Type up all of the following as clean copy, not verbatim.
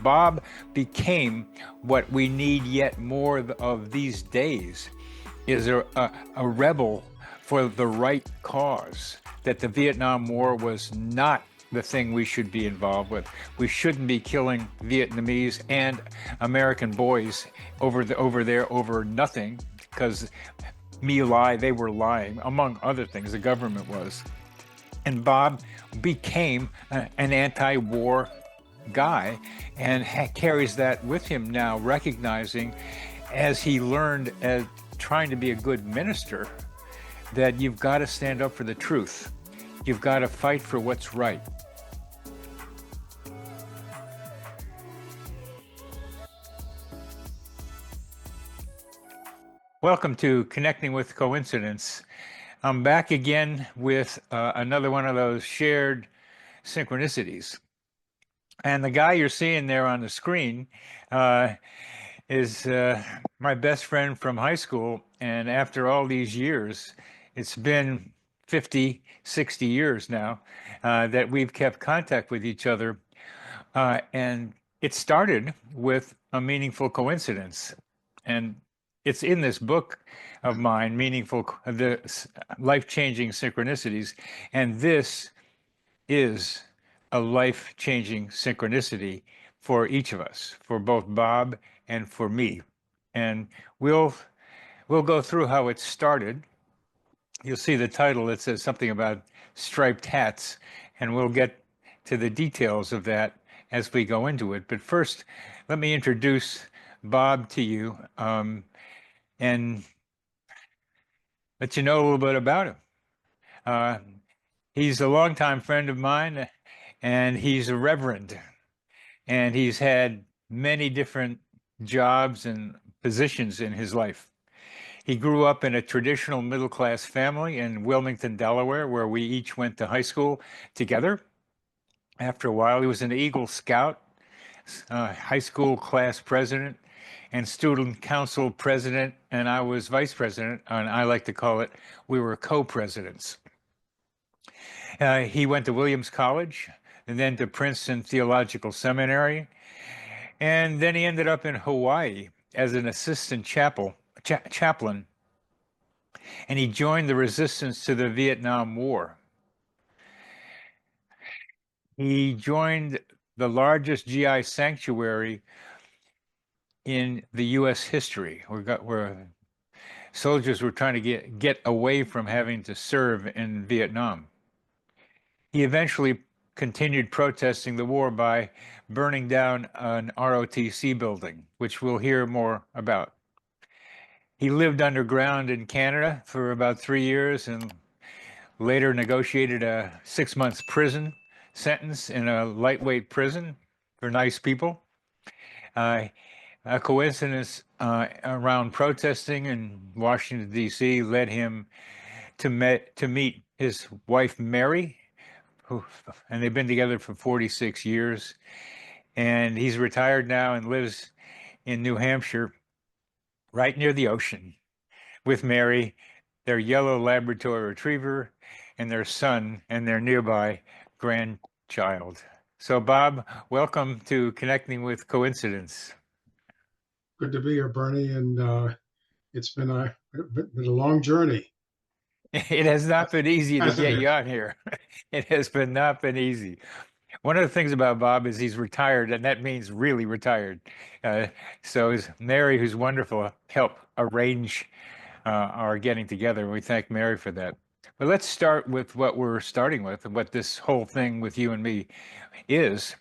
Bob became what we need yet more of these days is a rebel for the right cause, that the Vietnam War was not the thing we should be involved with. We shouldn't be killing Vietnamese and American boys over there over nothing, because Me Lie, they were lying, among other things, the government was. And Bob became an anti-war guy and carries that with him now, recognizing, as he learned as trying to be a good minister, that you've got to stand up for the truth. You've got to fight for what's right. Welcome to Connecting with Coincidence. I'm back again with another one of those shared synchronicities. And the guy you're seeing there on the screen is my best friend from high school. And after all these years, it's been 50, 60 years now that we've kept contact with each other. And it started with a meaningful coincidence. And it's in this book of mine, the life-changing synchronicities. And this is a life-changing synchronicity for each of us, for both Bob and for me. And we'll go through how it started. You'll see the title that says something about striped hats, and we'll get to the details of that as we go into it. But first, let me introduce Bob to you and let you know a little bit about him. He's a longtime friend of mine, and he's a reverend, and he's had many different jobs and positions in his life. He grew up in a traditional middle-class family in Wilmington, Delaware, where we each went to high school together. After a while, he was an Eagle Scout, high school class president, and student council president, and I was vice president, and I like to call it, we were co-presidents. He went to Williams College, and then to Princeton Theological Seminary, and then he ended up in Hawaii as an assistant chaplain, and he joined the resistance to the Vietnam War. He joined the largest GI sanctuary in the U.S. history, where soldiers were trying to get away from having to serve in Vietnam. He eventually continued protesting the war by burning down an ROTC building, which we'll hear more about. He lived underground in Canada for about 3 years and later negotiated a 6-month prison sentence in a lightweight prison for nice people. A coincidence around protesting in Washington, D.C. led him to meet his wife, Mary, and they've been together for 46 years. And he's retired now and lives in New Hampshire, right near the ocean, with Mary, their yellow Labrador retriever, and their son and their nearby grandchild. So, Bob, welcome to Connecting with Coincidence. Good to be here, Bernie, and it's been a long journey. It has not been easy to get you on here. It has not been easy. One of the things about Bob is he's retired, and that means really retired. So his Mary, who's wonderful, helped arrange our getting together, and we thank Mary for that. But let's start with what we're starting with, and what this whole thing with you and me is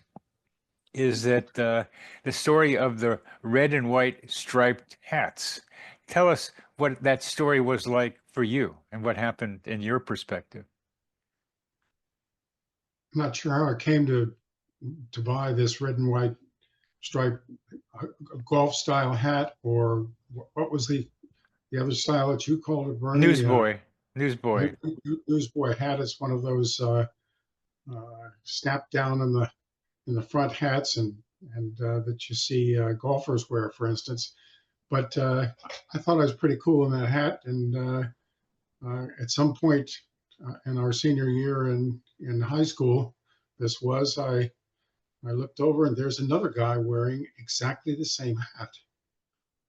that the story of the red and white striped hats. Tell us what that story was like for you and what happened in your perspective. I'm not sure how I came to buy this red and white striped golf style hat, or what was the other style that you called it, Bernie? Newsboy hat is one of those snap down in the front hats and that you see golfers wear, for instance. But I thought I was pretty cool in that hat, and at some point in our senior year in high school, I I looked over and there's another guy wearing exactly the same hat.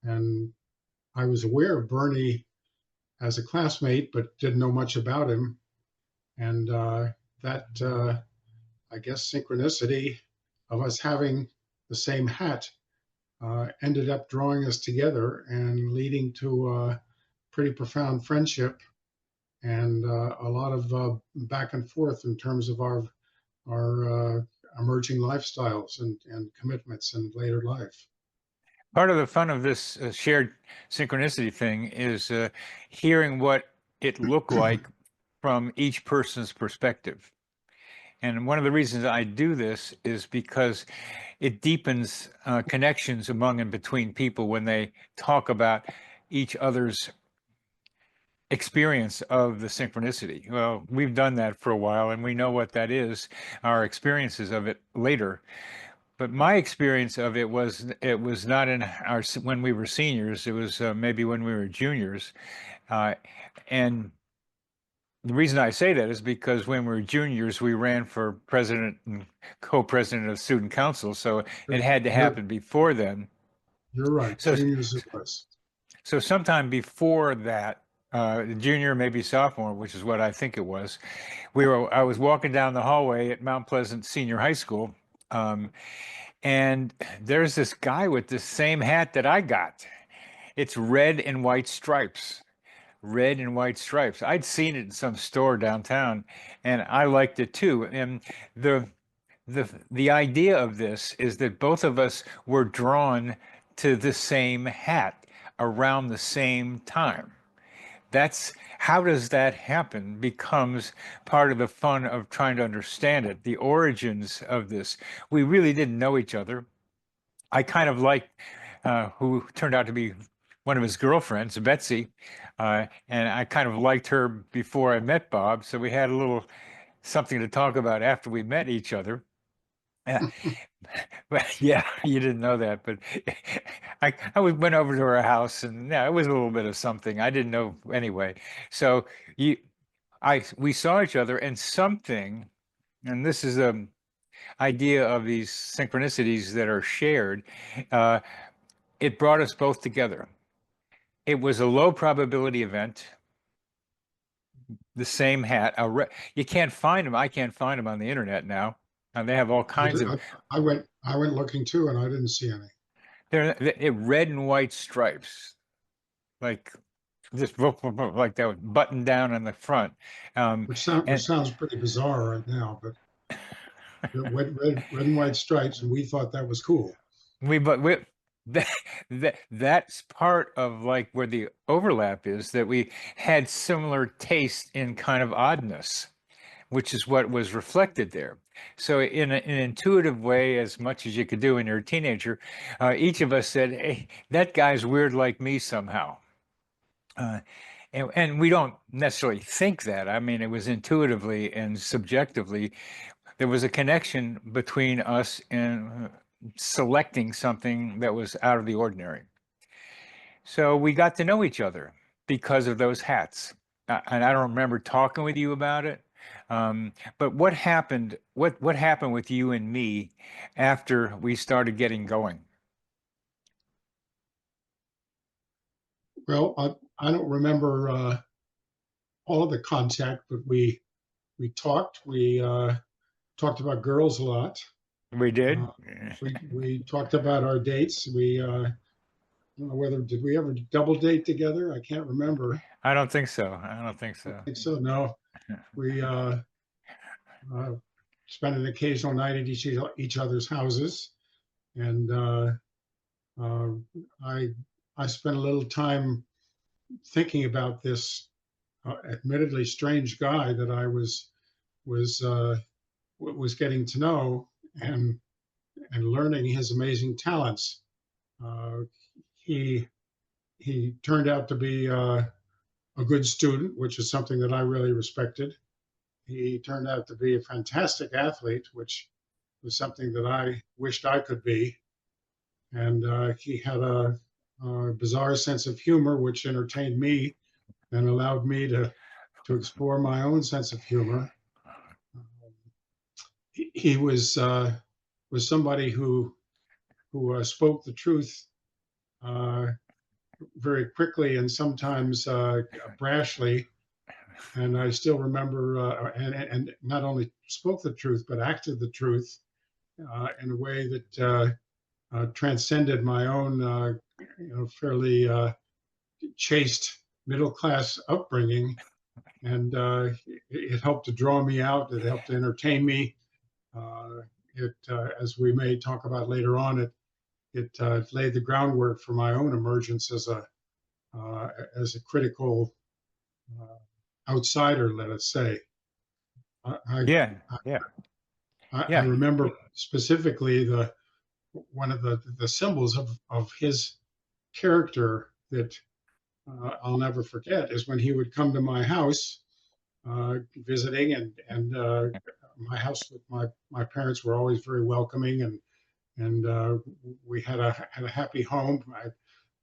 And I was aware of Bernie as a classmate, but didn't know much about him. And that, I guess, synchronicity of us having the same hat ended up drawing us together and leading to a pretty profound friendship and a lot of back and forth in terms of our emerging lifestyles and commitments in later life. Part of the fun of this shared synchronicity thing is hearing what it looked like from each person's perspective. And one of the reasons I do this is because it deepens connections among and between people when they talk about each other's experience of the synchronicity. Well, we've done that for a while and we know what that is, our experiences of it later. But my experience of it was not in our when we were seniors. It was maybe when we were juniors, uh, and the reason I say that is because when we were juniors, we ran for president and co-president of student council, so it had to You're happen before then. you're right. So Juniors it was. so sometime before that, junior maybe sophomore, which is what I think it was, I was walking down the hallway at Mount Pleasant Senior High School. Um, And there's this guy with the same hat that I got. It's red and white stripes. Red and white stripes. I'd seen it in some store downtown and I liked it too. And the the idea of this is that both of us were drawn to the same hat around the same time. That's how does that happen becomes part of the fun of trying to understand it, the origins of this. We really didn't know each other. I kind of liked who turned out to be one of his girlfriends, Betsy, and I kind of liked her before I met Bob. So we had a little something to talk about after we met each other. Uh, but yeah, you didn't know that, but went over to her house, and yeah, it was a little bit of something. I didn't know anyway. So we saw each other, and something, and this is a idea of these synchronicities that are shared. Uh, it brought us both together. It was a low probability event, the same hat. You can't find them. I can't find them on the internet now. And they have all kinds of, I went looking too, and I didn't see any. they're red and white stripes, like just like that button down on the front. Which And sounds pretty bizarre right now, but red and white stripes, and we thought that was cool. but that, that's part of like where the overlap is that we had similar taste in kind of oddness, which is what was reflected there. So in an intuitive way, as much as you could do when you're a teenager, each of us said, "Hey, that guy's weird like me somehow." Uh, and we don't necessarily think that. I mean, it was intuitively and subjectively, there was a connection between us and selecting something that was out of the ordinary. So we got to know each other because of those hats. And I don't remember talking with you about it. But what happened? What happened with you and me after we started getting going? Well, I don't remember all of the contact, but we talked. We talked about girls a lot. We did? Uh, we talked about our dates. We I don't know whether did we ever double date together. I can't remember. I don't think so. I don't think I so. think so. No, we uh, spent an occasional night at each other's houses, and uh, I I spent a little time thinking about this admittedly strange guy that I was was getting to know and learning his amazing talents. Uh, he he turned out to be a good student, which is something that I really respected. He turned out to be a fantastic athlete, which was something that I wished I could be. And he had a bizarre sense of humor, which entertained me and allowed me to explore my own sense of humor. He was was somebody who spoke the truth very quickly and sometimes brashly. And I still remember, and not only spoke the truth, but acted the truth in a way that transcended my own, fairly chaste middle class upbringing. And it helped to draw me out. It helped to entertain me. As we may talk about later on, it laid the groundwork for my own emergence as a critical outsider, let us say. Yeah, yeah, I yeah, remember specifically one of the symbols of his character that I'll never forget is when he would come to my house visiting, and my house with my parents were always very welcoming, and we had a happy home. I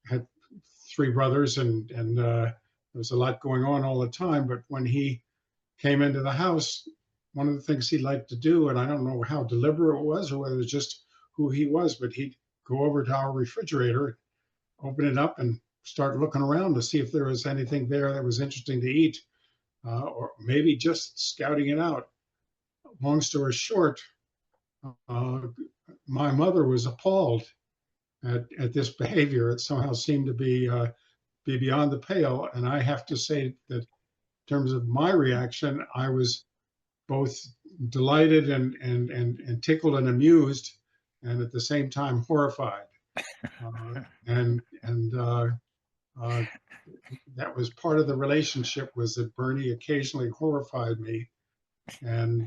had three brothers, and there was a lot going on all the time. But when he came into the house, one of the things he liked to do, and I don't know how deliberate it was or whether it was just who he was, but he'd go over to our refrigerator, open it up, and start looking around to see if there was anything there that was interesting to eat, or maybe just scouting it out. Long story short, uh, my mother was appalled at this behavior. It somehow seemed to be beyond the pale. And I have to say that in terms of my reaction, I was both delighted and tickled and amused, and at the same time horrified. And that was part of the relationship, was that Bernie occasionally horrified me, and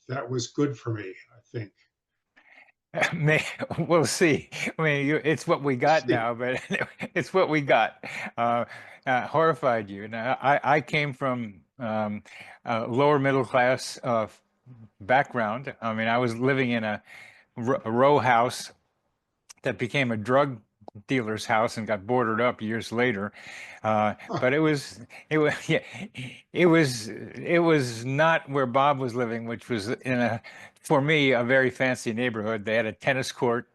that was good for me, I think. We'll see. I mean, it's what we got See, now, but it's what we got. Uh, Horrified you. Now, I came from lower middle class background. I mean, I was living in a row house that became a drug dealer's house and got boarded up years later. huh, But yeah, it was not where Bob was living, which was for me, a very fancy neighborhood. They had a tennis court,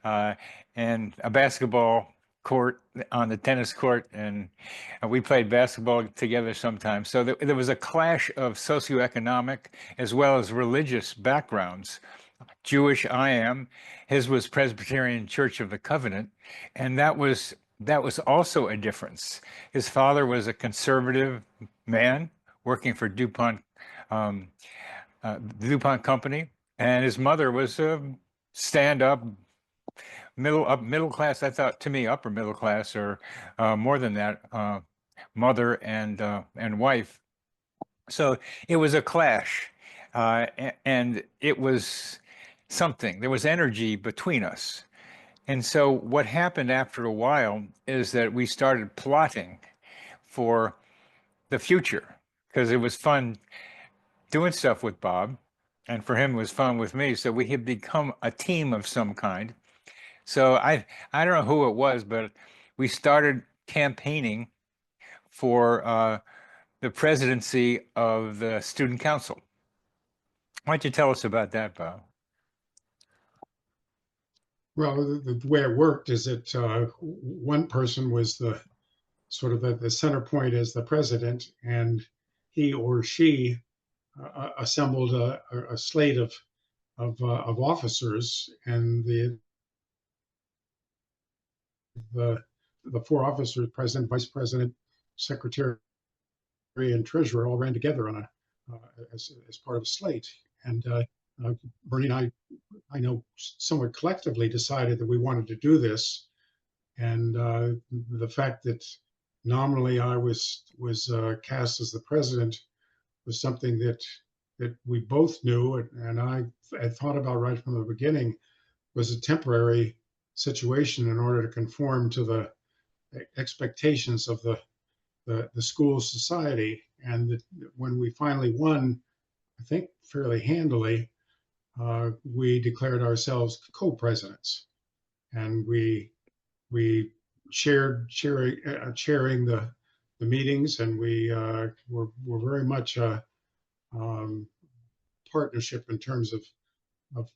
uh, and a basketball court on the tennis court, and we played basketball together sometimes. So there was a clash of socioeconomic as well as religious backgrounds. Jewish I am. His was Presbyterian Church of the Covenant, and that was also a difference. His father was a conservative man working for um, the DuPont company, and his mother was a stand-up middle class. I thought, to me, upper middle class or more than that, mother and wife. So it was a clash, and it was something. There was energy between us. And so what happened after a while is that we started plotting for the future because it was fun doing stuff with Bob, and for him it was fun with me. So we had become a team of some kind. So I don't know who it was, but we started campaigning for the presidency of the student council. Why don't you tell us about that, Bob? well, the way it worked is that one person was the sort of the center point as the president, and he or she assembled a slate of officers, and the the four officers, president, vice president, secretary, and treasurer, all ran together on as part of a slate. And Bernie and I know, somewhat collectively decided that we wanted to do this, and the fact that nominally I was cast as the president was something that we both knew, and I had thought about right from the beginning, was a temporary situation in order to conform to the expectations of the school society. And that when we finally won, I think fairly handily, we declared ourselves co-presidents, and we chairing the meetings, and we were very much a partnership in terms of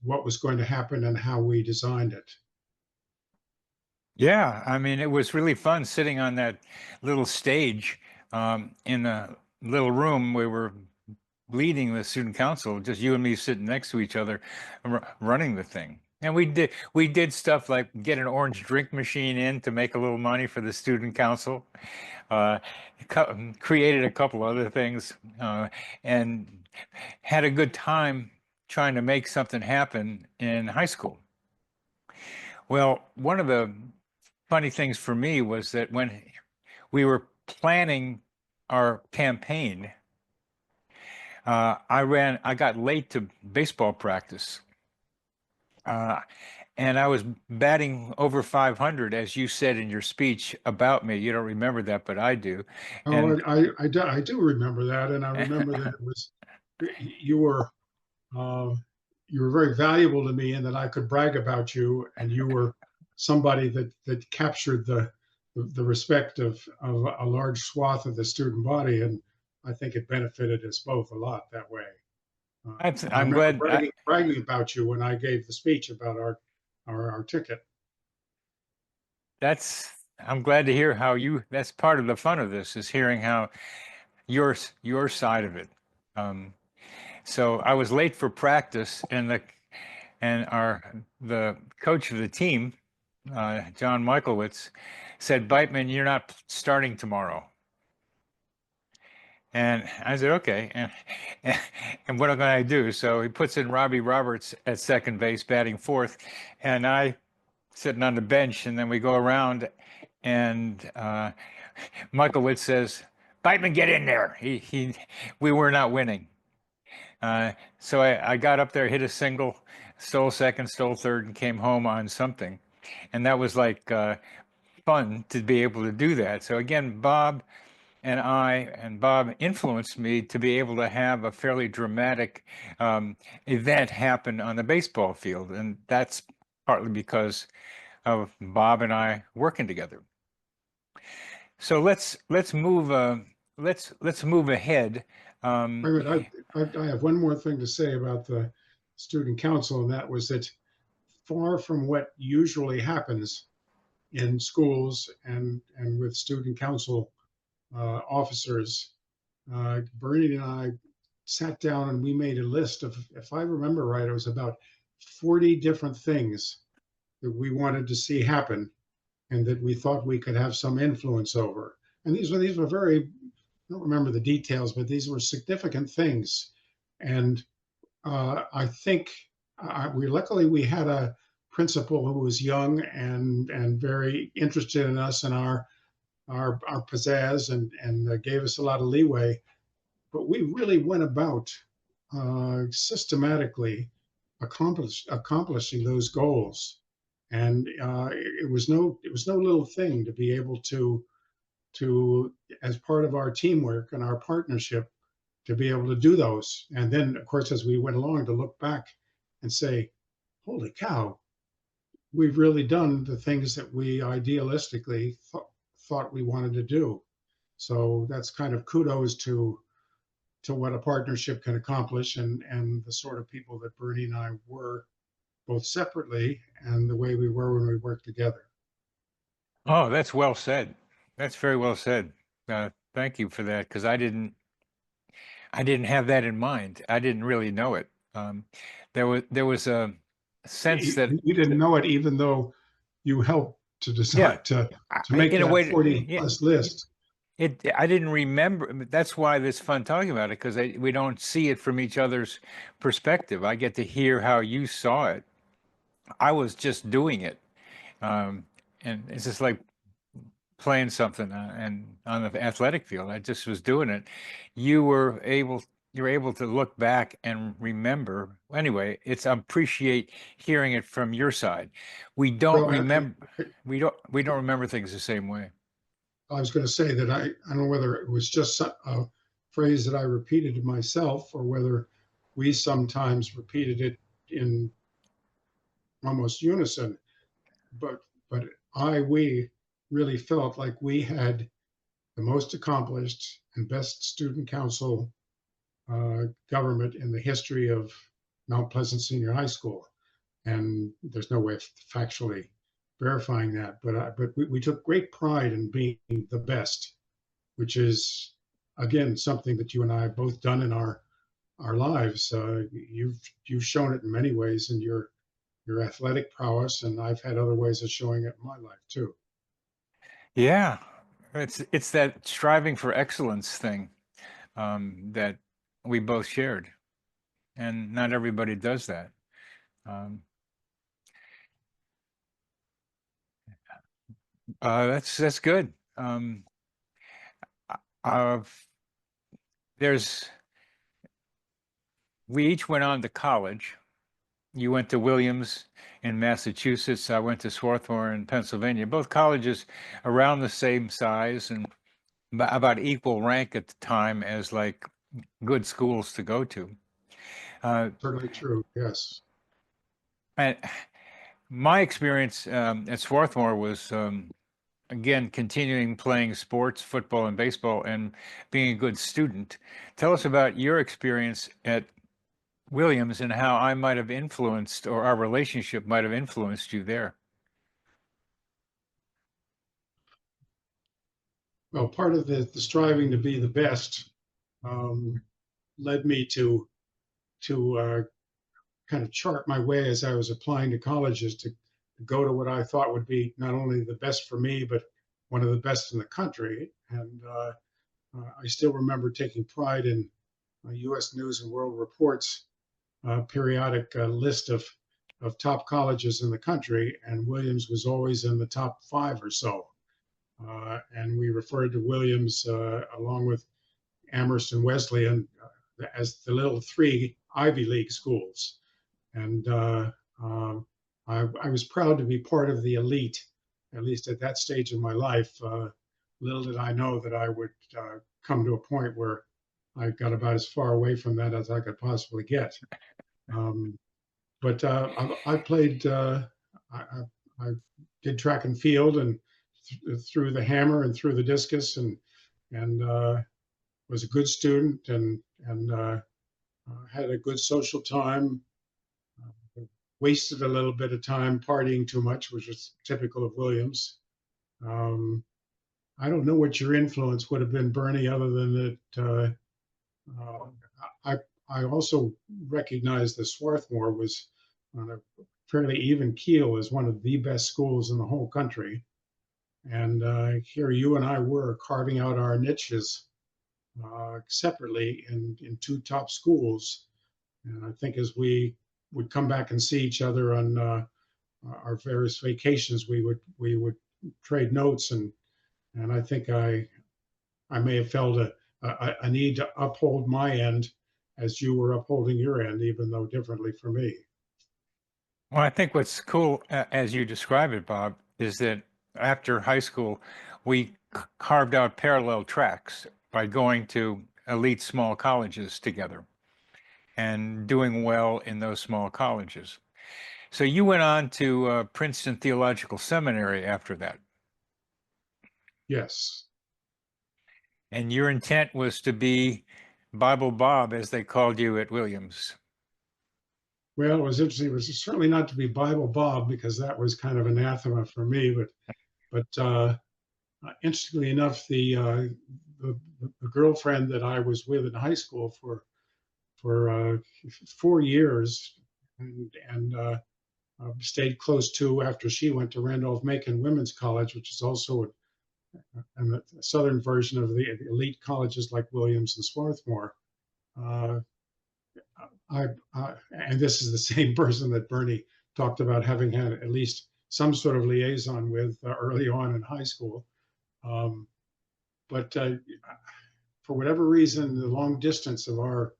what was going to happen and how we designed it. Yeah, I mean, it was really fun sitting on that little stage in a little room. We were leading the student council, just you and me sitting next to each other, running the thing. And we did stuff like get an orange drink machine in to make a little money for the student council. Uh, Created a couple other things, and had a good time trying to make something happen in high school. Well, one of the funny things for me was that when we were planning our campaign, I got late to baseball practice, uh, and I was batting over 500, as you said in your speech about me. You don't remember that, but I do. Oh, And I do remember that, and I remember that it was you were uh, you were very valuable to me, and that I could brag about you, and you were somebody that captured the respect of a large swath of the student body, and I think it benefited us both a lot that way. And I I'm remember glad. bragging about you when I gave the speech about our ticket. That's I'm glad to hear how you. That's part of the fun of this is hearing how your side of it. Um, so I was late for practice, and the coach of the team, John Michaelwitz, said, "Beitman, you're not starting tomorrow." And I said, "Okay." And what am I going to do? So he puts in Robbie Roberts at second base, batting fourth, and I sitting on the bench. And then we go around, and Michaelwitz says, "Beitman, get in there." We were not winning. So I got up there, hit a single, stole second, stole third, and came home on something. And that was like fun to be able to do that. So again, Bob influenced me to be able to have a fairly dramatic event happen on the baseball field. And that's partly because of Bob and I working together. So let's move let's move ahead. Wait a minute, I have one more thing to say about the student council, and that was that far from what usually happens in schools and with student council officers, Bernie and I sat down and we made a list of, if I remember right, it was about 40 different things that we wanted to see happen and that we thought we could have some influence over. And these were very, I don't remember the details, but these were significant things. And I think we luckily we had a principal who was young and very interested in us and our pizzazz and gave us a lot of leeway. But we really went about systematically accomplishing those goals, and it was no little thing to be able to as part of our teamwork and our partnership to be able to do those. And then, of course, as we went along, to look back and say, "Holy cow, we've really done the things that we idealistically thought we wanted to do." So that's kind of kudos to what a partnership can accomplish, and the sort of people that Bernie and I were, both separately and the way we were when we worked together. Oh, that's well said. That's very well said. Thank you for that, because I didn't have that in mind. I didn't really know it. There was a sense that You didn't know it, even though you helped to yeah, decide to make in a that way, 40 yeah, plus list. I didn't remember. That's why it's fun talking about it, because we don't see it from each other's perspective. I get to hear how you saw it. I was just doing it, um, and it's just like playing something and on the athletic field. I just was doing it. You were able you're able to look back and remember. Anyway, it's I appreciate hearing it from your side. We don't Well, remember we don't remember things the same way. I was going to say that I don't know whether it was just a phrase that I repeated to myself or whether we sometimes repeated it in almost unison. But we really felt like we had the most accomplished and best student council government in the history of Mount Pleasant Senior High School, and there's no way of factually verifying that. But we took great pride in being the best, which is again something that you and I have both done in our lives. You've shown it in many ways in your athletic prowess, and I've had other ways of showing it in my life too. Yeah, it's that striving for excellence thing that we both shared, and not everybody does that. Um, that's good. Uh, there's we each went on to college. You went to Williams in Massachusetts. I went to Swarthmore in Pennsylvania. Both colleges around the same size and about equal rank at the time as like good schools to go to. Uh, Certainly true. Yes. and my experience at Swarthmore was again continuing playing sports, football and baseball, and being a good student. Tell us about your experience at Williams and how I might have influenced, or our relationship might have influenced you there. Well, part of the striving to be the best um, led me to kind of chart my way as I was applying to colleges to go to what I thought would be not only the best for me, but one of the best in the country. And I still remember taking pride in U.S. News and World Report's periodic list of top colleges in the country, and Williams was always in the top 5 or so. And we referred to Williams along with Amherst and Wesleyan as the little 3 Ivy League schools. And I was proud to be part of the elite, at least at that stage in my life. Little did I know that I would come to a point where I got about as far away from that as I could possibly get. But I played, I did track and field and threw the hammer and threw the discus and was a good student and had a good social time. Wasted a little bit of time partying too much, which was typical of Williams. I don't know what your influence would have been, Bernie, other than that I also recognized that Swarthmore was on a fairly even keel as one of the best schools in the whole country. And here you and I were carving out our niches separately in 2 top schools. And I think as we would come back and see each other on our various vacations, we would trade notes, and I think I may have felt a need to uphold my end as you were upholding your end, even though differently for me. Well, I think what's cool, as you describe it, Bob, is that after high school, we carved out parallel tracks by going to elite small colleges together and doing well in those small colleges. So you went on to Princeton Theological Seminary after that, Yes. and your intent was to be Bible Bob, as they called you at Williams. Well, it was interesting. It was certainly not to be Bible Bob, because that was kind of anathema for me. But interestingly enough, the girlfriend that I was with in high school for 4 years and stayed close to after she went to Randolph-Macon Women's College, which is also a southern version of the elite colleges like Williams and Swarthmore. And this is the same person that Bernie talked about having had at least some sort of liaison with early on in high school. But for whatever reason, the long distance of our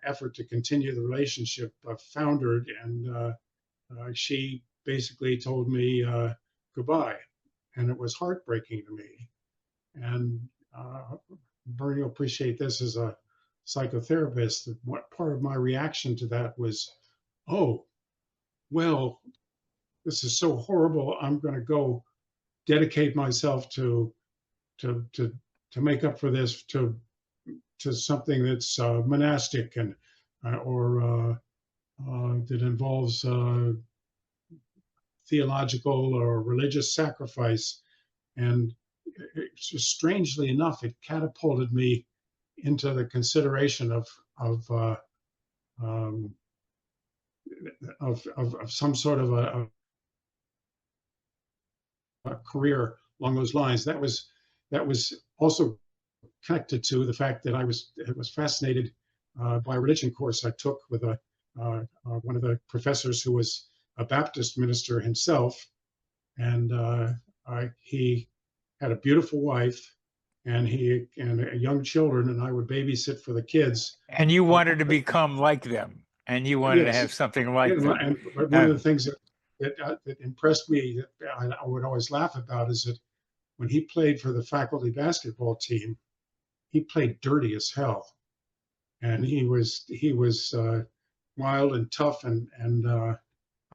effort to continue the relationship foundered, and she basically told me goodbye. And it was heartbreaking to me. And Bernie will appreciate this as a psychotherapist, that what part of my reaction to that was, oh, well, this is so horrible. I'm going to go dedicate myself to make up for this to something that's monastic and or that involves theological or religious sacrifice. And just strangely enough, it catapulted me into the consideration of um, of some sort of a career along those lines. That was also connected to the fact that I was fascinated by a religion course I took with one of the professors who was a Baptist minister himself, and he had a beautiful wife, and he and young children, and I would babysit for the kids. And you wanted to become like them, and you wanted to Yes, have something like them. and but one of the things that impressed me that I would always laugh about is that when he played for the faculty basketball team, he played dirty as hell, and he was wild and tough, and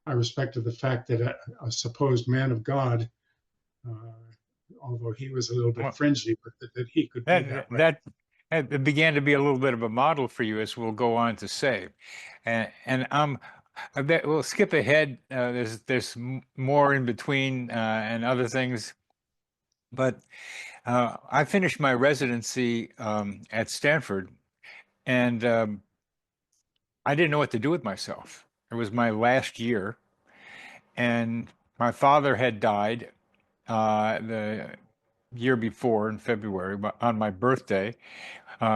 I respected the fact that a supposed man of God, uh, although he was a little bit Well, fringy, but that he could be that that way. that it began to be a little bit of a model for you, as we'll go on to say. And I bet we'll skip ahead. There's more in between and other things, but I finished my residency at Stanford, and I didn't know what to do with myself. It was my last year, and my father had died the year before in February on my birthday,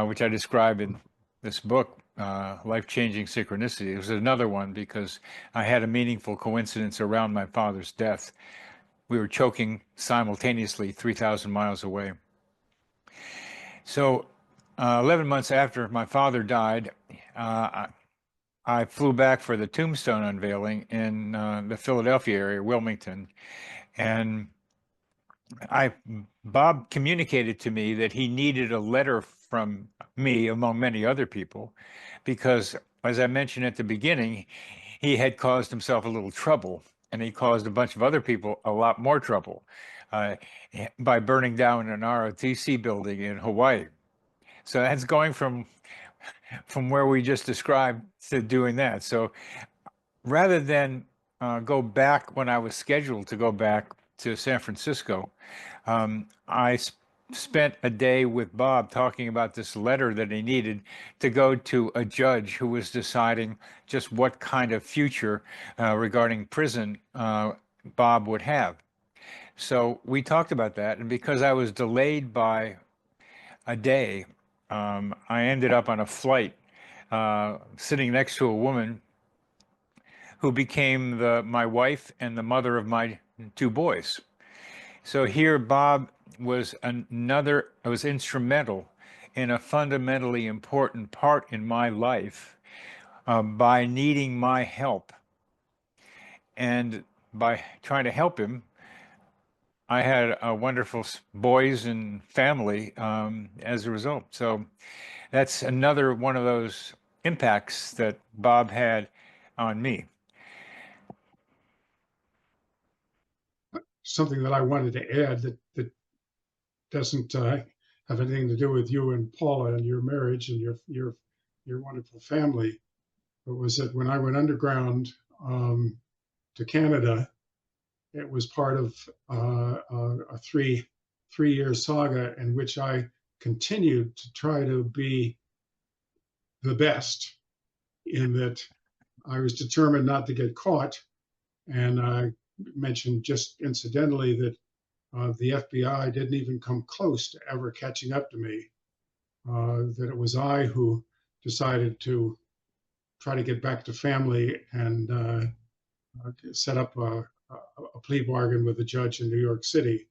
which I describe in this book, Life-Changing Synchronicity. It was another one because I had a meaningful coincidence around my father's death. We were choking simultaneously 3,000 miles away. So 11 months after my father died, I flew back for the tombstone unveiling in the Philadelphia area, Wilmington, and I Bob communicated to me that he needed a letter from me, among many other people, because, as I mentioned at the beginning, he had caused himself a little trouble, and he caused a bunch of other people a lot more trouble uh, by burning down an ROTC building in Hawaii. So that's going from where we just described to doing that. So rather than go back when I was scheduled to go back to San Francisco, I spent a day with Bob talking about this letter that he needed to go to a judge who was deciding just what kind of future regarding prison Bob would have. So we talked about that, and because I was delayed by a day, I ended up on a flight sitting next to a woman who became my wife and the mother of my two boys. So here, Bob was instrumental in a fundamentally important part in my life by needing my help. And by trying to help him, I had a wonderful boys and family as a result. So that's another one of those impacts that Bob had on me. Something that I wanted to add that doesn't have anything to do with you and Paula and your marriage and your wonderful family, but was that when I went underground to Canada, it was part of a three-year saga in which I continued to try to be the best, in that I was determined not to get caught. And I mentioned just incidentally that the FBI didn't even come close to ever catching up to me, that it was I who decided to try to get back to family and set up a plea bargain with a judge in New York City,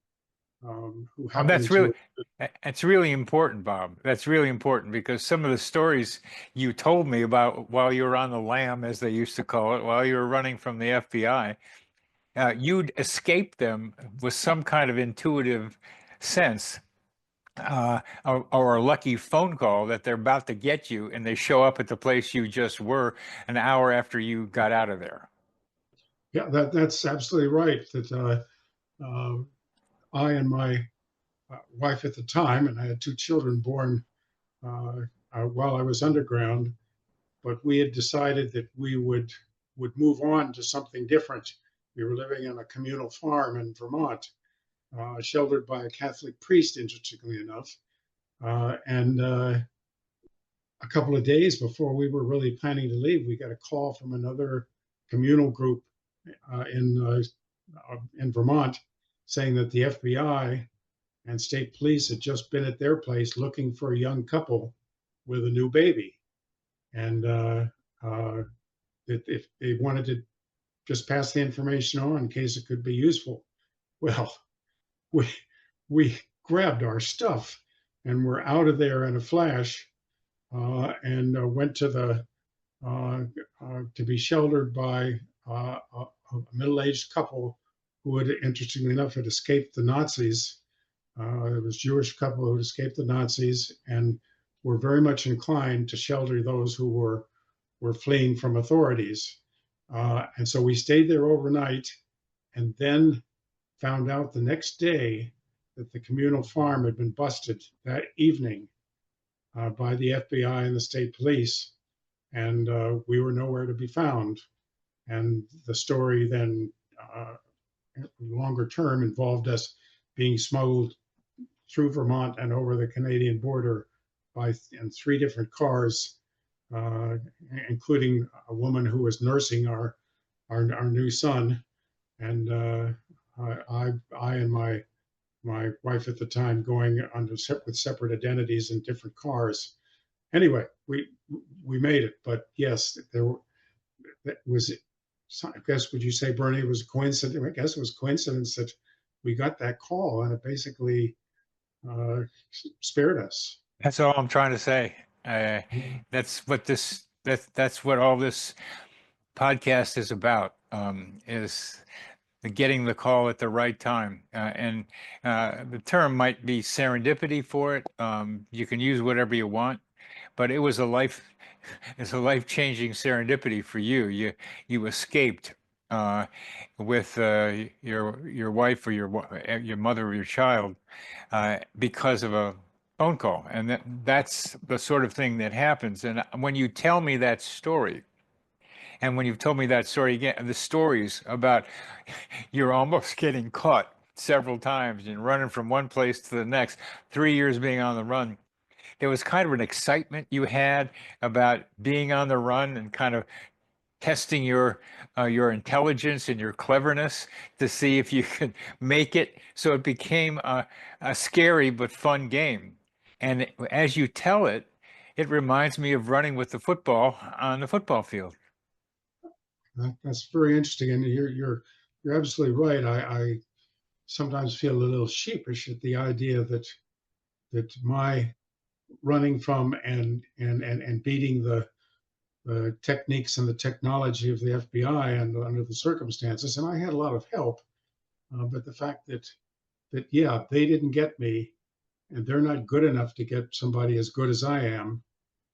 who Oh, that's happened really to. that's really important, Bob. That's really important because some of the stories you told me about while you were on the lam, as they used to call it, while you were running from the FBI, you'd escape them with some kind of intuitive sense, or a lucky phone call that they're about to get you, and they show up at the place you just were an hour after you got out of there. Yeah, that's absolutely right. That uh, I and my wife at the time, and I had two children born while I was underground, but we had decided that we would move on to something different. We were living on a communal farm in Vermont, sheltered by a Catholic priest, interestingly enough. And a couple of days before we were really planning to leave, we got a call from another communal group in Vermont saying that the FBI and state police had just been at their place looking for a young couple with a new baby. And if they wanted to just pass the information on in case it could be useful. Well, we we grabbed our stuff and we're out of there in a flash, and went to the to be sheltered by a middle-aged couple who had, interestingly enough, had escaped the Nazis. It was a Jewish couple who had escaped the Nazis and were very much inclined to shelter those who were fleeing from authorities. And so we stayed there overnight and then found out the next day that the communal farm had been busted that evening by the FBI and the state police. And we were nowhere to be found. And the story then, longer term, involved us being smuggled through Vermont and over the Canadian border in 3 different cars, including a woman who was nursing our new son, and I and my wife at the time going with separate identities in different cars. Anyway, we made it, but yes, that was. I guess, would you say, Bernie, it was a coincidence? I guess it was coincidence that we got that call, and it basically spared us. That's all I'm trying to say. That's what all this podcast is about, is getting the call at the right time. And the term might be serendipity for it. You can use whatever you want, but it's a life-changing serendipity for you. You escaped with your wife or your mother or your child because of a phone call, and that's the sort of thing that happens. And when you tell me that story, and when you've told me that story again, the stories about you're almost getting caught several times and running from one place to the next, 3 years being on the run. There was kind of an excitement you had about being on the run and kind of testing your intelligence and your cleverness to see if you could make it. So it became a scary but fun game. And as you tell it, it reminds me of running with the football on the football field. That's very interesting, and you're absolutely right. I sometimes feel a little sheepish at the idea that my running from and beating the techniques and the technology of the FBI and under the circumstances, and I had a lot of help, but the fact that yeah, they didn't get me, and they're not good enough to get somebody as good as I am.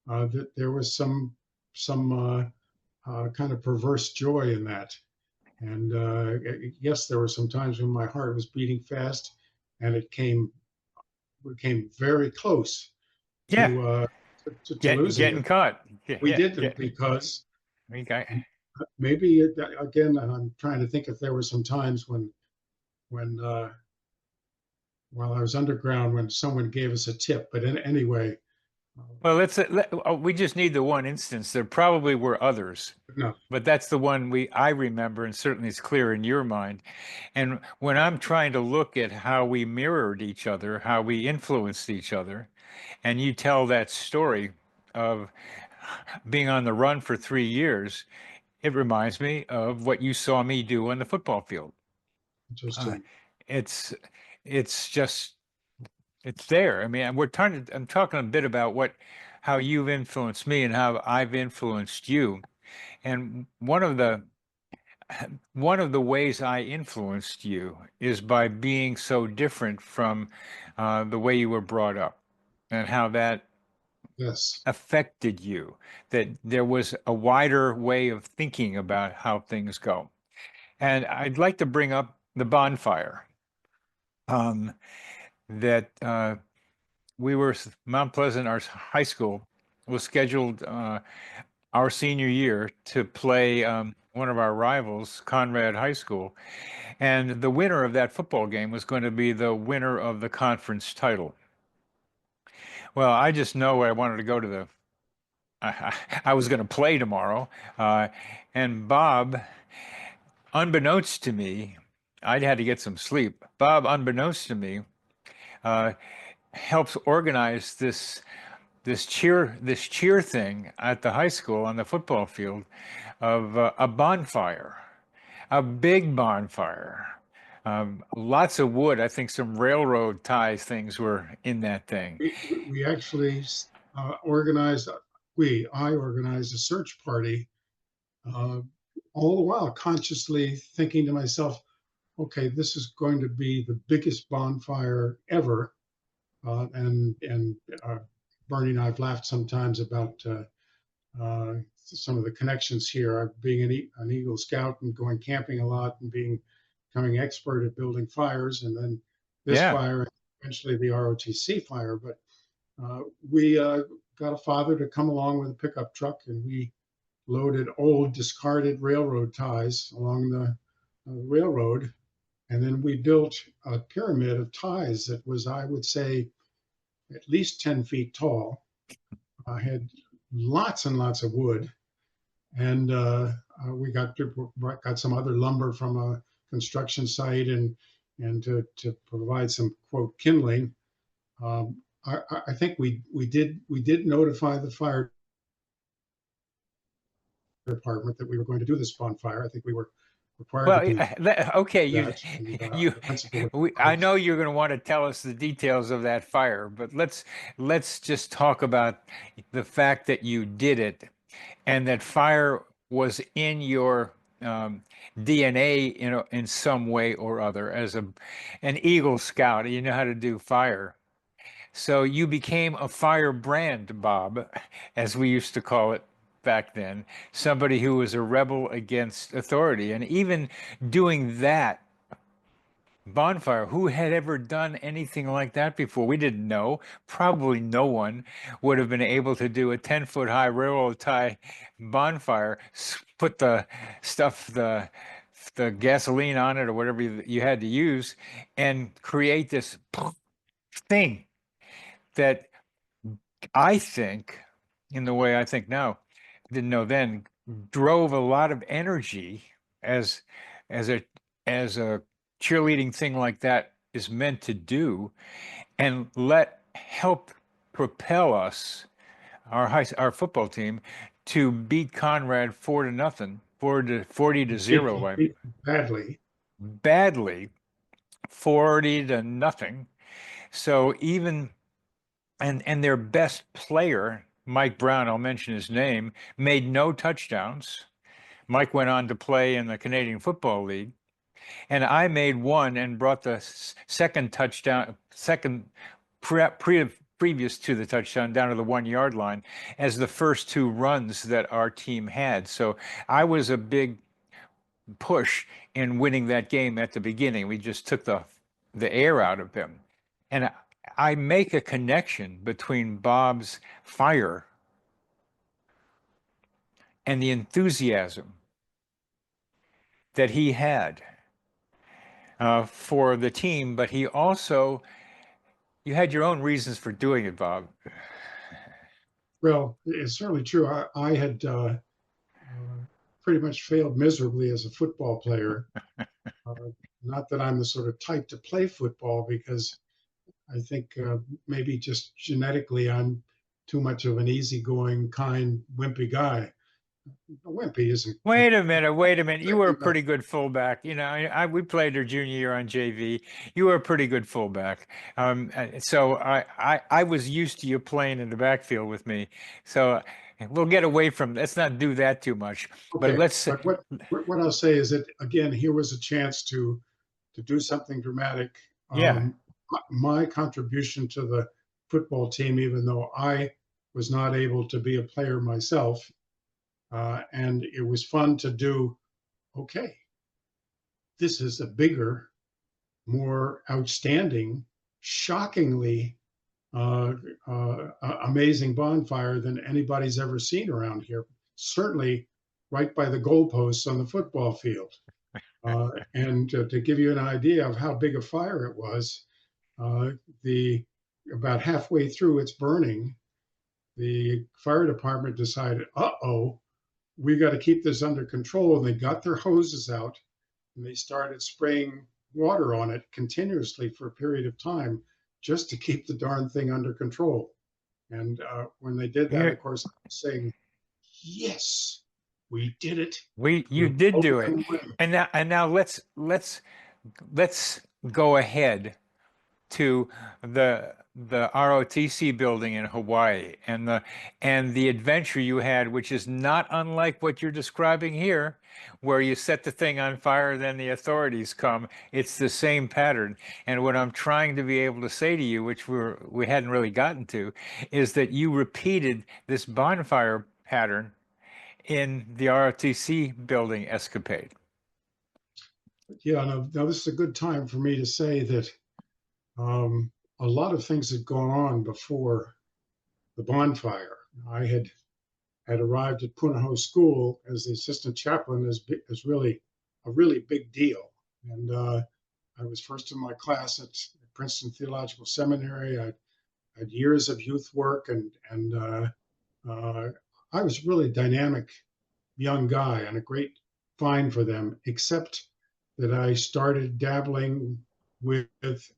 That there was some kind of perverse joy in that. And yes, there were some times when my heart was beating fast, and it came very close Yeah, to losing getting it. caught. Yeah, We yeah, did yeah. it because Okay. maybe again, I'm trying to think if there were some times when while I was underground when someone gave us a tip. But anyway, Well, we just need the one instance. There probably were others, no, but that's the one I remember, and certainly it's clear in your mind. And when I'm trying to look at how we mirrored each other, how we influenced each other, and you tell that story of being on the run for 3 years, it reminds me of what you saw me do on the football field. Uh, interesting. it's it's just it's there. I mean, I'm talking a bit about how you've influenced me and how I've influenced you. And one of the ways I influenced you is by being so different from the way you were brought up and how that Yes, affected you, that there was a wider way of thinking about how things go. And I'd like to bring up the bonfire, that Mount Pleasant, our high school, was scheduled our senior year to play one of our rivals, Conrad High School. And the winner of that football game was going to be the winner of the conference title. Well, I just know I wanted to go to I was going to play tomorrow. Uh, and Bob, unbeknownst to me, I'd had to get some sleep. Bob, unbeknownst to me, uh, helps organize this cheer thing at the high school on the football field of a bonfire, a big bonfire. Lots of wood. I think some railroad tie things were in that thing. We actually organized, I organized a search party, uh, all the while consciously thinking to myself, okay, this is going to be the biggest bonfire ever. And Bernie and I've laughed sometimes about some of the connections here. Being an Eagle Scout and going camping a lot and becoming expert at building fires, and then this Yeah. fire, and eventually the ROTC fire. But we got a father to come along with a pickup truck, and we loaded old discarded railroad ties along the railroad. And then we built a pyramid of ties that was, I would say, at least 10 feet tall. I had lots and lots of wood. And we got some other lumber from a construction site, and to provide some quote kindling. I think we did notify the fire department that we were going to do this bonfire. I think we were required to Well, do okay, that, and you, the principal was I advised. know you're going to want to tell us the details of that fire, but let's just talk about the fact that you did it and that fire was in your DNA, in some way or other. As an Eagle Scout, you know how to do fire. So you became a firebrand, Bob, as we used to call it back then, somebody who was a rebel against authority. And even doing that bonfire, who had ever done anything like that before? We didn't know. Probably no one would have been able to do a 10-foot high railroad tie bonfire, put the stuff, the gasoline on it or whatever you had to use, and create this thing that I think, in the way I think now, didn't know then, drove a lot of energy as as a as a cheerleading thing like that is meant to do, and let help propel us, our football team, to beat Conrad 4-0, 40-0, Beat badly. badly, 40-0. So even and their best player, Mike Brown, I'll mention his name, made no touchdowns. Mike went on to play in the Canadian Football League, and I made one and brought the second touchdown, previous to the touchdown, down to the 1 yard line as the first two runs that our team had. So I was a big push in winning that game at the beginning. We just took the air out of him. And I make a connection between Bob's fire and the enthusiasm that he had for the team, but he also, you had your own reasons for doing it, Bob. Well, it's certainly true. I had pretty much failed miserably as a football player. Uh, Not that I'm the sort of type to play football, because I think maybe just genetically I'm too much of an easygoing, kind, wimpy guy. Wimpy isn't. Wait a minute, wait a minute. You were a pretty good fullback. We played your junior year on JV. You were a pretty good fullback. So I was used to you playing in the backfield with me. So we'll get away from, let's not do that too much. But Okay, let's, but what I'll say is that, again, here was a chance to do something dramatic. yeah. My contribution to the football team, even though I was not able to be a player myself, and it was fun to do. Okay, this is a bigger, more outstanding, shockingly amazing bonfire than anybody's ever seen around here. certainly right by the goalposts on the football field. And to give you an idea of how big a fire it was, the about halfway through its burning, the fire department decided, uh-oh, we got to keep this under control. And they got their hoses out and they started spraying water on it continuously for a period of time just to keep the darn thing under control. And when they did that, of Here, course, I was saying, yes, we did it. you We're did do it. broken away. And now let's go ahead to the ROTC building in Hawaii and the adventure you had, which is not unlike what you're describing here, where you set the thing on fire, then the authorities come. It's the same pattern. And what I'm trying to be able to say to you, which we hadn't really gotten to, is that you repeated this bonfire pattern in the ROTC building escapade. Yeah, now this is a good time for me to say that a lot of things had gone on before the bonfire. I had arrived at Punahou School as the assistant chaplain is really a really big deal. And I was first in my class at Princeton Theological Seminary. I had years of youth work, and I was really a dynamic young guy and a great find for them, except that I started dabbling with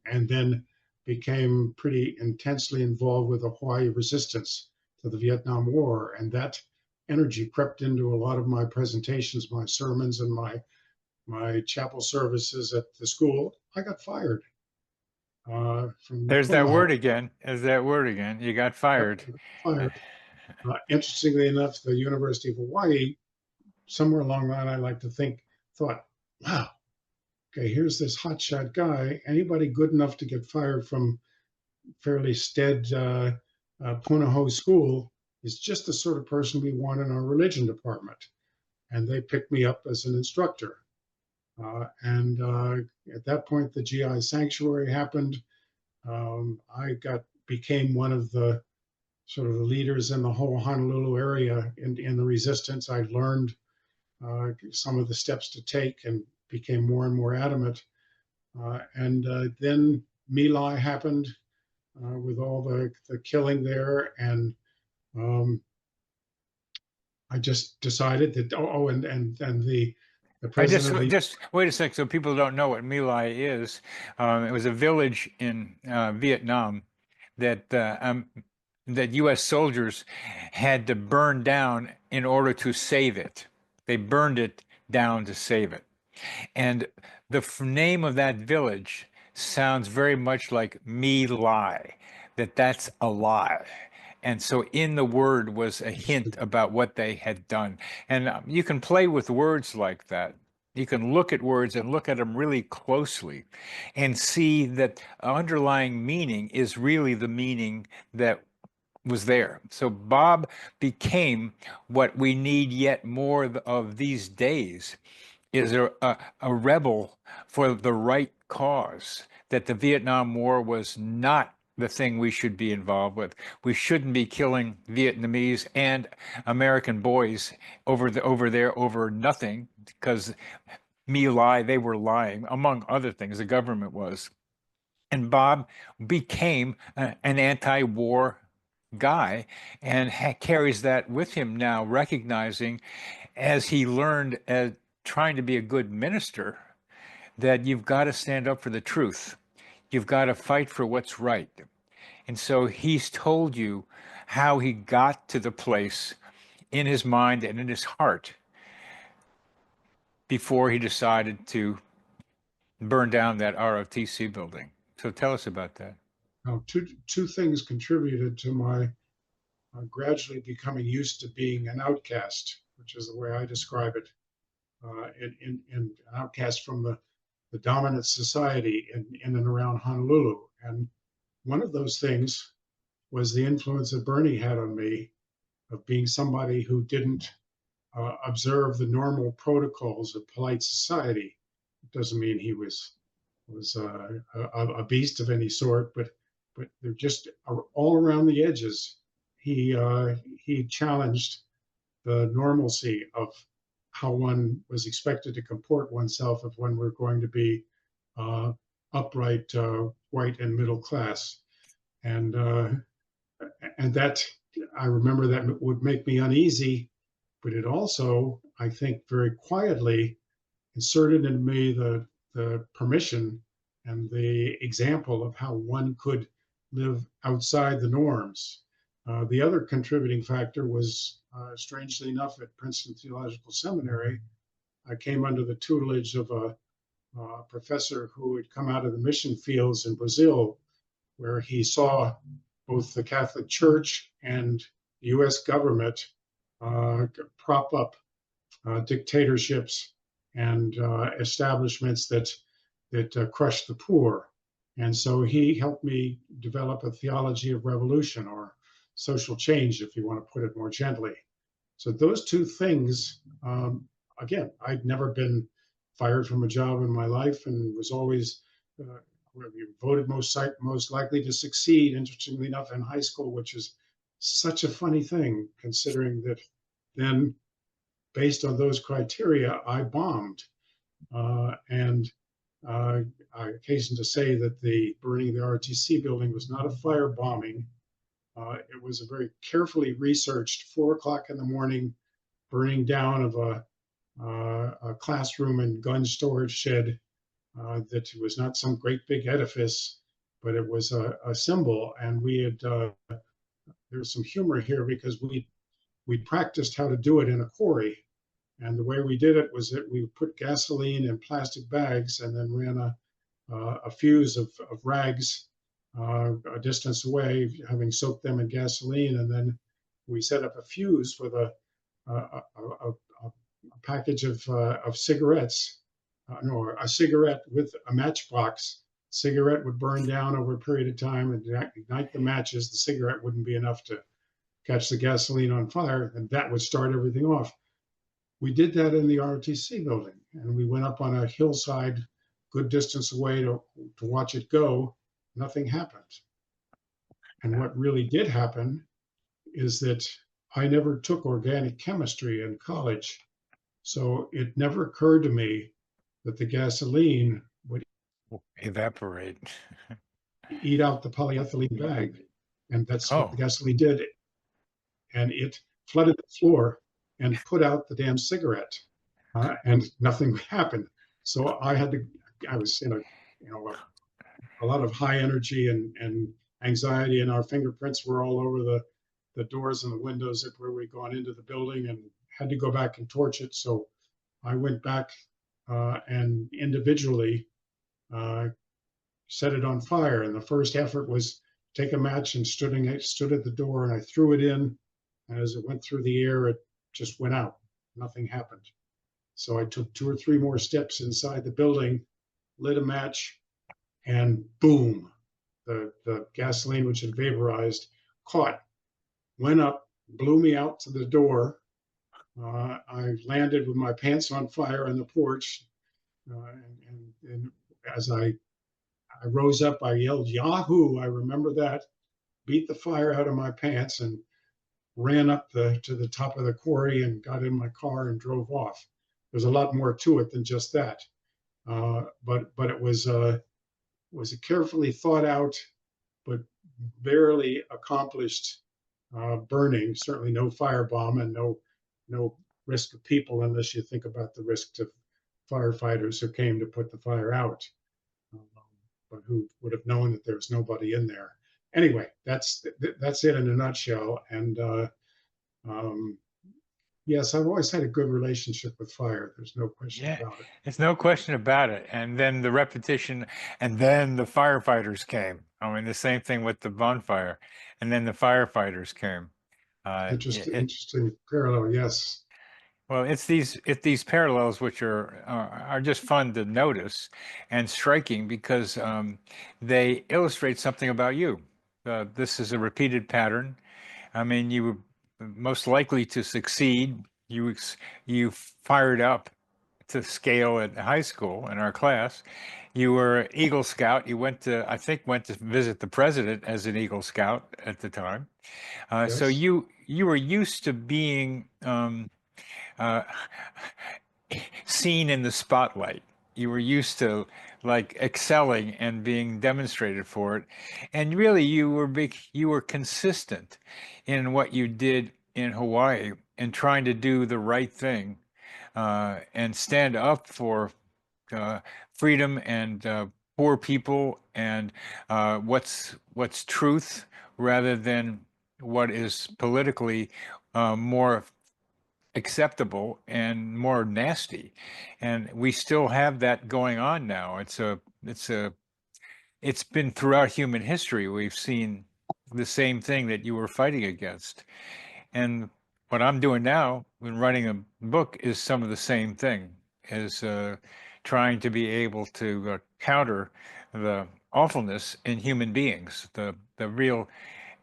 and then became pretty intensely involved with the Hawaii resistance to the Vietnam War. And that energy crept into a lot of my presentations, my sermons, and my chapel services at the school. I got fired from There's that Punahou. word again. There's that word again. You got fired. Fired. Interestingly enough, the University of Hawaii, somewhere along the line, I like to think, thought, wow, okay, here's this hotshot guy. Anybody good enough to get fired from fairly stead Punahou School is just the sort of person we want in our religion department. And they picked me up as an instructor. And at that point, the GI sanctuary happened. I became one of the sort of the leaders in the whole Honolulu area in the resistance. I learned some of the steps to take and became more and more adamant. And then My Lai happened with all the killing there. And I just decided that, and the I president of the just wait a sec, so people don't know what My Lai is. It was a village in Vietnam that that U.S. soldiers had to burn down in order to save it. They burned it down to save it. And the name of that village sounds very much like Me Lie, that's a lie. And so in the word was a hint about what they had done. And you can play with words like that. You can look at words and look at them really closely and see that underlying meaning is really the meaning that was there. So Bob became what we need yet more of these days is a rebel for the right cause, that the Vietnam War was not the thing we should be involved with. We shouldn't be killing Vietnamese and American boys over there over nothing, because Me Lai, they were lying, among other things, the government was. And Bob became an anti-war guy and carries that with him now, recognizing as he learned as trying to be a good minister that you've got to stand up for the truth. You've got to fight for what's right. And so he's told you how he got to the place in his mind and in his heart before he decided to burn down that ROTC building. So tell us about that. Now, two things contributed to my gradually becoming used to being an outcast, which is the way I describe it, in an outcast from the dominant society in and around Honolulu. And one of those things was the influence that Bernie had on me of being somebody who didn't observe the normal protocols of polite society. It doesn't mean he was a beast of any sort, but they're just all around the edges. He challenged the normalcy of how one was expected to comport oneself if one were going to be upright, white, and middle class. And that, I remember, that would make me uneasy, but it also, I think, very quietly inserted into me the permission and the example of how one could live outside the norms. The other contributing factor was, strangely enough, at Princeton Theological Seminary, I came under the tutelage of a professor who had come out of the mission fields in Brazil, where he saw both the Catholic Church and the US government prop up dictatorships and establishments that crushed the poor. And so he helped me develop a theology of revolution, or social change, if you want to put it more gently. So those two things, again, I'd never been fired from a job in my life and was always voted most likely to succeed, interestingly enough, in high school, which is such a funny thing, considering that then, based on those criteria, I bombed. And I hasten to say that the burning of the ROTC building was not a fire bombing. It was a very carefully researched 4 o'clock in the morning burning down of a classroom and gun storage shed that was not some great big edifice, but it was a symbol. And we had, there's some humor here because we practiced how to do it in a quarry. And the way we did it was that we put gasoline in plastic bags and then ran a fuse of rags a distance away, having soaked them in gasoline. And then we set up a fuse with a package of cigarettes, no, a cigarette with a matchbox. Cigarette would burn down over a period of time and ignite the matches. The cigarette wouldn't be enough to catch the gasoline on fire, and that would start everything off. We did that in the ROTC building, and we went up on a hillside, good distance away to watch it go. Nothing happened. And what really did happen is that I never took organic chemistry in college. So it never occurred to me that the gasoline would evaporate, eat out the polyethylene bag. And that's what the gasoline did. And it flooded the floor and put out the damn cigarette. And nothing happened. So I was in a lot of high energy and anxiety, and our fingerprints were all over the doors and the windows where we'd gone into the building, and had to go back and torch it. So I went back and individually set it on fire. And the first effort was take a match and stood at the door, and I threw it in. And as it went through the air, it just went out. Nothing happened. So I took 2 or 3 more steps inside the building, lit a match, and boom, the gasoline, which had vaporized, caught, went up, blew me out to the door. I landed with my pants on fire on the porch. And as I rose up, I yelled, "Yahoo!" I remember that, beat the fire out of my pants, and ran up to the top of the quarry and got in my car and drove off. There's a lot more to it than just that. But it was a carefully thought out, but barely accomplished burning. Certainly no firebomb and no risk of people, unless you think about the risk to firefighters who came to put the fire out, but who would have known that there was nobody in there. Anyway, that's it in a nutshell. And yes, I've always had a good relationship with fire. There's no question about it. There's no question about it. And then the repetition, and then the firefighters came. I mean, the same thing with the bonfire, and then the firefighters came. Interesting parallel, yes. Well, it's these parallels which are just fun to notice and striking because they illustrate something about you. This is a repeated pattern. I mean, you were most likely to succeed. You fired up to scale at high school in our class. You were Eagle Scout. You I think went to visit the president as an Eagle Scout at the time. Yes. So you were used to being uh, seen in the spotlight. You were used to like excelling and being demonstrated for it, and really you were consistent in what you did in Hawaii and trying to do the right thing and stand up for uh, freedom and poor people and what's truth rather than what is politically more acceptable and more nasty. And we still have that going on now. It's been throughout human history. We've seen the same thing that you were fighting against. And what I'm doing now when writing a book is some of the same thing, is trying to be able to counter the awfulness in human beings, the real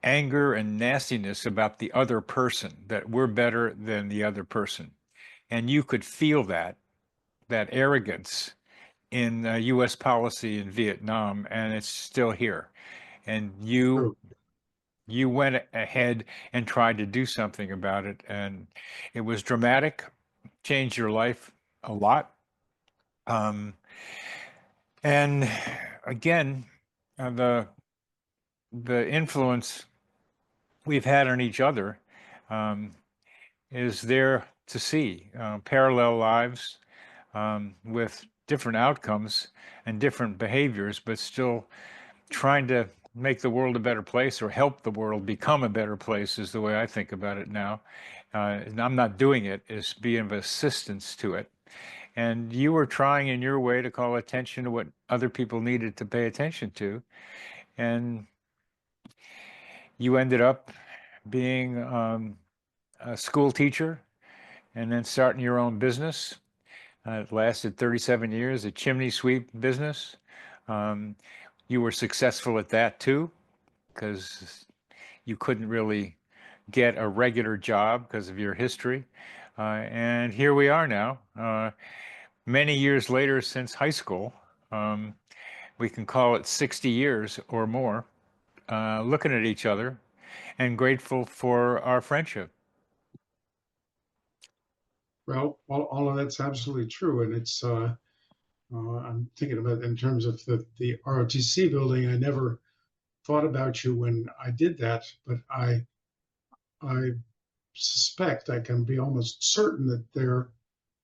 anger and nastiness about the other person, that we're better than the other person. And you could feel that arrogance in U.S. policy in Vietnam, and it's still here. And True. you went ahead and tried to do something about it, and it was dramatic, changed your life a lot. Um, and again, the influence we've had on each other um, is there to see parallel lives with different outcomes and different behaviors, but still trying to make the world a better place or help the world become a better place is the way I think about it now. And I'm not doing it, it's being of assistance to it. And you were trying in your way to call attention to what other people needed to pay attention to. And you ended up being a school teacher and then starting your own business. It lasted 37 years, a chimney sweep business. Um, you were successful at that too, because you couldn't really get a regular job because of your history. And here we are now, many years later since high school. Um, we can call it 60 years or more, looking at each other and grateful for our friendship. Well, all of that's absolutely true, and I'm thinking about in terms of the ROTC building. I never thought about you when I did that, but I suspect I can be almost certain that there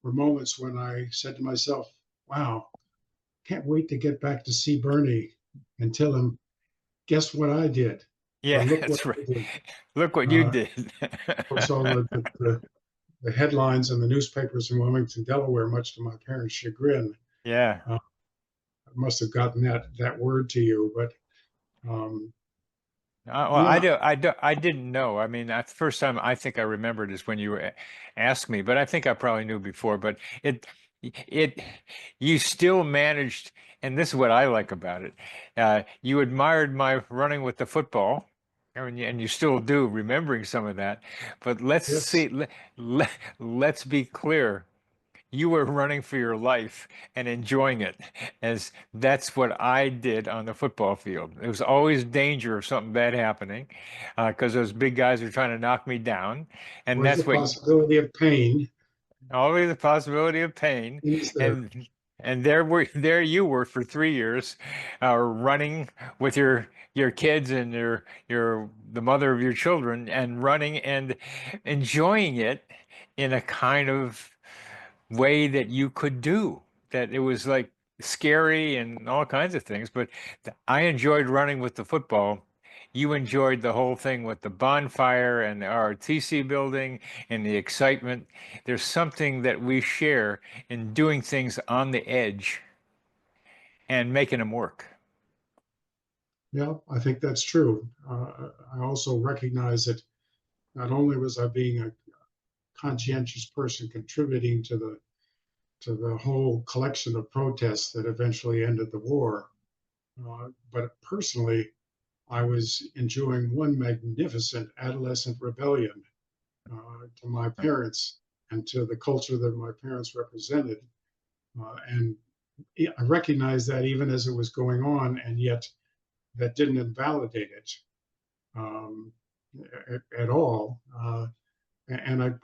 were moments when I said to myself, "Wow, can't wait to get back to see Bernie and tell him, guess what I did, or Yeah, look what that's right. I did." Look what you Uh, did. of course, all the headlines in the newspapers in Wilmington, Delaware, much to my parents' chagrin, Yeah. uh, must have gotten that word to you. But um, Well, yeah, I didn't know. I mean, that's the first time I think I remembered is when you asked me, but I think I probably knew before. But it, you still managed, and this is what I like about it. You admired my running with the football, and you still do, remembering some of that. But let's yes, see, let's be clear. You were running for your life and enjoying it, as that's what I did on the football field. There was always danger of something bad happening because those big guys are trying to knock me down, and where's the that's what possibility of pain? always the possibility of pain. Is there? And there you were for 3 years, running with your kids and your the mother of your children, and running and enjoying it in a kind of way that you could do. That it was like scary and all kinds of things, but I enjoyed running with the football. You enjoyed the whole thing with the bonfire and the ROTC building and the excitement. There's something that we share in doing things on the edge and making them work. Yeah, I think that's true. I also recognize that not only was I being a conscientious person contributing to the whole collection of protests that eventually ended the war, but personally, I was enjoying one magnificent adolescent rebellion to my parents and to the culture that my parents represented. And I recognized that even as it was going on, and yet that didn't invalidate it. Um, at all. And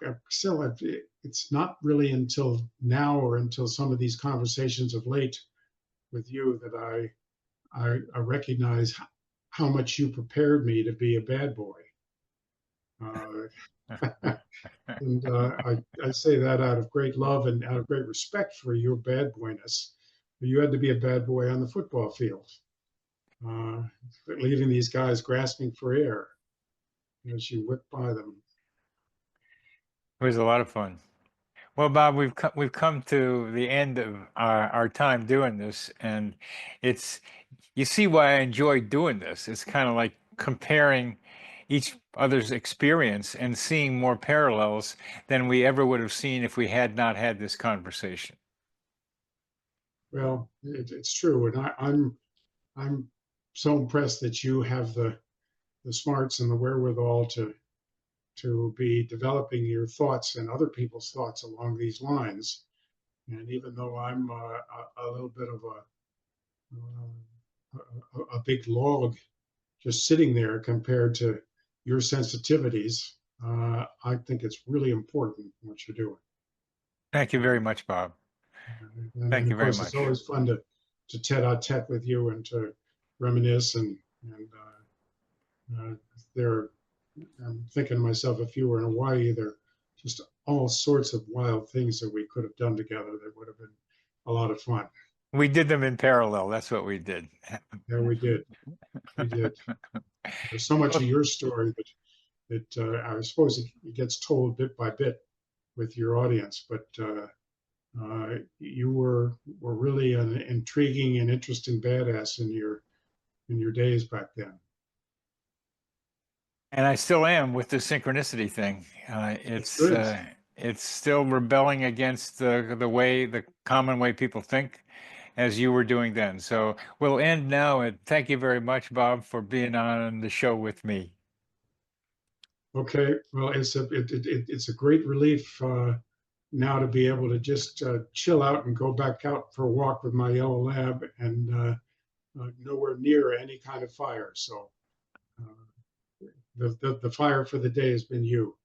it's not really until now or until some of these conversations of late with you that I recognize how much you prepared me to be a bad boy. And I say that out of great love and out of great respect for your bad boyness. You had to be a bad boy on the football field, uh, leaving these guys grasping for air as you whipped by them. It was a lot of fun. Well, Bob, we've come to the end of our time doing this, and it's you see why I enjoy doing this. It's kind of like comparing each other's experience and seeing more parallels than we ever would have seen if we had not had this conversation. Well, it's true, and I'm so impressed that you have the smarts and the wherewithal to be developing your thoughts and other people's thoughts along these lines. And even though I'm a little bit of a big log just sitting there compared to your sensitivities, I think it's really important what you're doing. Thank you very much, Bob. And Thank you of very course, it's much. always fun to tete-a-tete with you and to reminisce and there. I'm thinking to myself, if you were in Hawaii, there are just all sorts of wild things that we could have done together that would have been a lot of fun. We did them in parallel. That's what we did. Yeah, we did. We did. There's so much of Well, your story that I suppose it gets told bit by bit with your audience, but you were really an intriguing and interesting badass in your days back then. and I still am with the synchronicity thing. It's good. It's still rebelling against the common way people think, as you were doing then. So we'll end now, and thank you very much, Bob, for being on the show with me. Okay, well, it's a great relief now to be able to just chill out and go back out for a walk with my yellow lab and nowhere near any kind of fire. So the fire for the day has been you.